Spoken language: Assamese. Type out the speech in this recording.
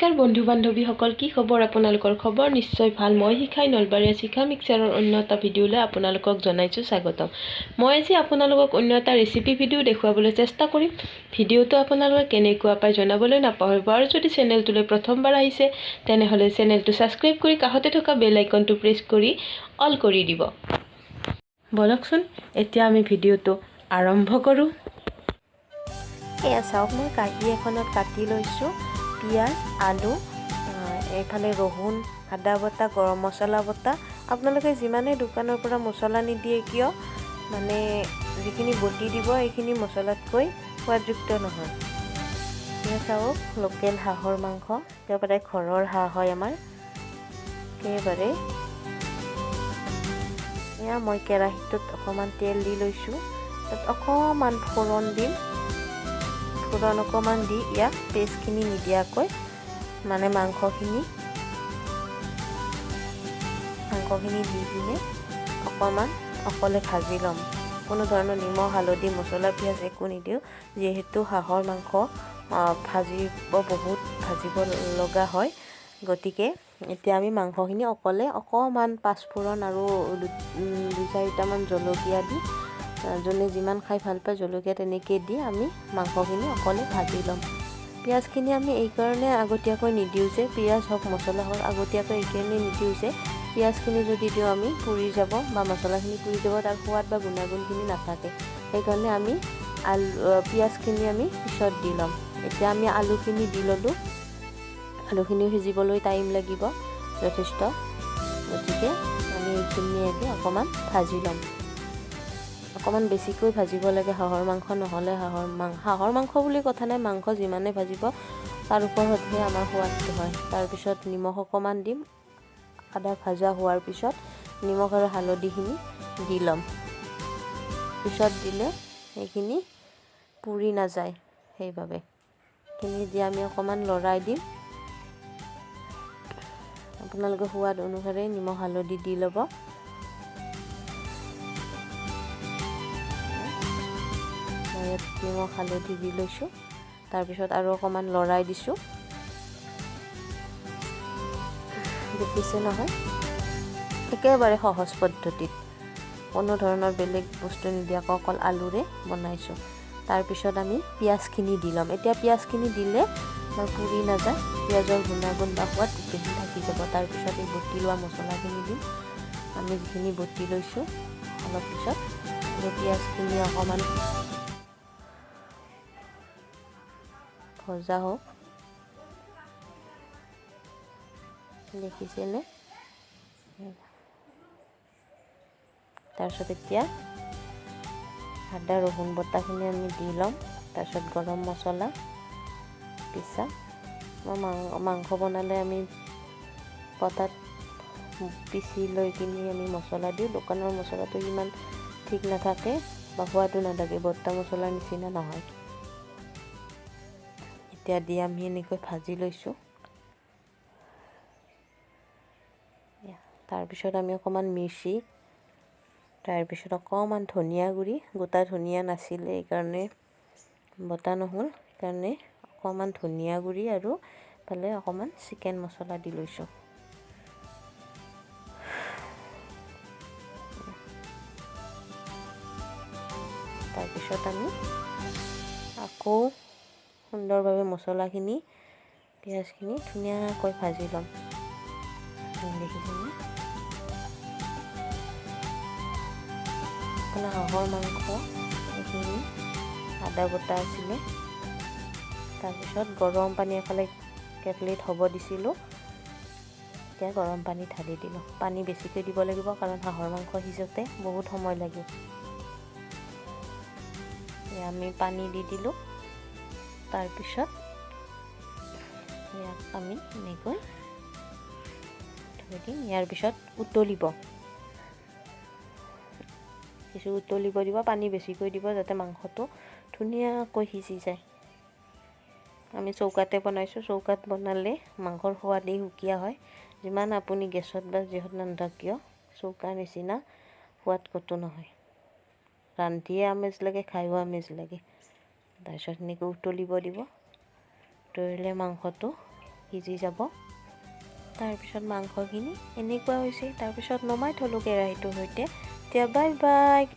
নমস্কাৰ বন্ধু বান্ধৱীসকল, কি খবৰ? আপোনালোকৰ খবৰ নিশ্চয় ভাল। মই শিখাই নলবাৰীয়া শিখা মিক্সাৰৰ অন্য এটা ভিডিঅ'লৈ আপোনালোকক জনাইছোঁ স্বাগতম। মই আজি আপোনালোকক অন্য এটা ৰেচিপি ভিডিঅ' দেখুৱাবলৈ চেষ্টা কৰিম। ভিডিঅ'টো আপোনালোকে কেনেকুৱা পায় জনাবলৈ নাপাহৰিব। আৰু যদি চেনেলটোলৈ প্ৰথমবাৰ আহিছে তেনেহ'লে চেনেলটো ছাবস্ক্ৰাইব কৰি কাষতে থকা বেল আইকনটো প্ৰেছ কৰি অল কৰি দিব। বলকচোন এতিয়া আমি ভিডিঅ'টো আৰম্ভ কৰোঁ। এয়া চাওক, মই কাঁহী এখনত কাটি লৈছোঁ পিঁয়াজ, আলু, এইফালে ৰহুন, আদা বটা, গৰম মছলা বটা। আপোনালোকে যিমানেই দোকানৰ পৰা মছলা নিদিয়ে কিয়, মানে যিখিনি বটি দিব এইখিনি মছলাতকৈ সোৱাদযুক্ত নহয়। এয়া চাওক, লোকেল হাঁহৰ মাংস, একেবাৰে ঘৰৰ হাঁহ হয় আমাৰ একেবাৰে। এয়া মই কেৰাহীটোত অকণমান তেল দি লৈছোঁ, তাত অকণমান ফোৰণ দিম। ফোৰণ অকণমান দি ইয়াত পেষ্টখিনি নিদিয়াকৈ মানে মাংসখিনি দি কিনে অকণমান অকলে ভাজি ল'ম। কোনো ধৰণৰ নিমখ, হালধি, মছলা, পিঁয়াজ একো নিদিওঁ, যিহেতু হাঁহৰ মাংস ভাজিব লগা হয়। গতিকে এতিয়া আমি মাংসখিনি অকলে অকণমান পাঁচফোৰণ আৰু 2-4টামান জলকীয়া দি, যোনে যিমান খাই ভাল পায় জলকীয়া তেনেকৈ দি আমি মাংসখিনি অকলে ভাজি ল'ম। পিঁয়াজখিনি আমি এইকাৰণে আগতীয়াকৈ নিদিওঁ যে, পিঁয়াজ হওক মছলা হওক আগতীয়াকৈ এইকাৰণে নিদিওঁ যে পিঁয়াজখিনি যদি দিওঁ আমি পুৰি যাব বা মছলাখিনি পুৰি যাব, তাৰ সোৱাদ বা গুণাগুণখিনি নাথাকে। সেইকাৰণে আমি পিঁয়াজখিনি আমি পিছত দি ল'ম। এতিয়া আমি আলুখিনি দি ল'লোঁ। আলুখিনিও সিজিবলৈ টাইম লাগিব যথেষ্ট, গতিকে আমি এইখিনিকে অকণমান ভাজি ল'ম। অকণমান বেছিকৈ ভাজিব লাগে হাঁহৰ মাংস, নহ'লে হাঁহৰ মাংস বুলি কথা নাই, মাংস যিমানে ভাজিব তাৰ ওপৰতহে আমাৰ সোৱাদটো হয়। তাৰপিছত নিমখ অকণমান দিম। আদা ভাজা হোৱাৰ পিছত নিমখ আৰু হালধিখিনি দি ল'ম। পিছত দিলে সেইখিনি পুৰি নাযায়, সেইবাবে সেইখিনি দি আমি অকণমান লৰাই দিম। আপোনালোকে সোৱাদ অনুসাৰে নিমখ হালধি দি ল'ব। মই ইয়াত নিমখ হালধি দি লৈছোঁ। তাৰপিছত আৰু অকণমান লৰাই দিছোঁ। দেখিছে নহয়, একেবাৰে সহজ পদ্ধতিত, কোনো ধৰণৰ বেলেগ বস্তু নিদিয়াকৈ অকল আলুৰে বনাইছোঁ। তাৰপিছত আমি পিঁয়াজখিনি দি ল'ম। এতিয়া পিঁয়াজখিনি দিলে আমাৰ পুৰি নাযায়, পিঁয়াজৰ গুণাগুণ বা সোৱাদ গোটেইখিনি থাকি যাব। তাৰপিছত এই বটি লোৱা মছলাখিনি দিম, আমি যিখিনি বটি লৈছোঁ। অলপ পিছত পিঁয়াজখিনি অকণমান ভজা হওক, দেখিছেনে? তাৰপিছত এতিয়া আদা ৰহুন বটাখিনি আমি দি ল'ম। তাৰপিছত গৰম মছলা পিছা, মাংস বনালে আমি পটাত পিচি লৈ কিনি আমি মছলা দিওঁ। দোকানৰ মছলাটো ইমান ঠিক নাথাকে বা সোৱাদো নাথাকে, বটা মছলাৰ নিচিনা নহয়। এতিয়া দি আমি এনেকৈ ভাজি লৈছোঁ। তাৰপিছত আমি অকণমান মিৰ্চি, তাৰপিছত অকণমান ধনিয়া গুড়ি, গোটা ধনিয়া নাছিলে এইকাৰণে বটা নহ'ল, সেইকাৰণে অকণমান ধনিয়া গুড়ি আৰু ইফালে অকণমান চিকেন মছলা দি লৈছোঁ। তাৰপিছত আমি আকৌ সুন্দৰভাৱে মছলাখিনি, পিঁয়াজখিনি ধুনীয়াকৈ ভাজি ল'ম। দেখিছেনে? আপোনাৰ হাঁহৰ মাংস এইখিনি আদা বটা আছিলে। তাৰপিছত গৰম পানী এফালে কেটলিত হ'ব দিছিলোঁ, এতিয়া গৰম পানী ঢালি দিলোঁ। পানী বেছিকৈ দিব লাগিব কাৰণ হাঁহৰ মাংস সিজোতে বহুত সময় লাগে। আমি পানী দি দিলোঁ। তাৰপিছত ইয়াক আমি এনেকৈ থৈ দিম। ইয়াৰ পিছত উতলিব, কিছু উতলিব দিব, পানী বেছিকৈ দিব যাতে মাংসটো ধুনীয়াকৈ সিজি যায়। আমি চৌকাতে বনাইছোঁ, চৌকাত বনালে মাংসৰ সোৱাদেই সুকীয়া হয়। যিমান আপুনি গেছত বা যিহত নাৰান্ধক কিয়, চৌকাৰ নিচিনা সোৱাদ ক'তো নহয়। ৰান্ধিয়ে আমেজ লাগে, খায়ো আমেজ লাগে। তাৰপিছত এনেকৈ উতলিব দিব। উতলিলে মাংসটো সিজি যাব। তাৰপিছত মাংসখিনি এনেকুৱা হৈছে। তাৰপিছত নমাই থ'লোঁ কেৰাহীটোৰ সৈতে। এতিয়া বাই বাই।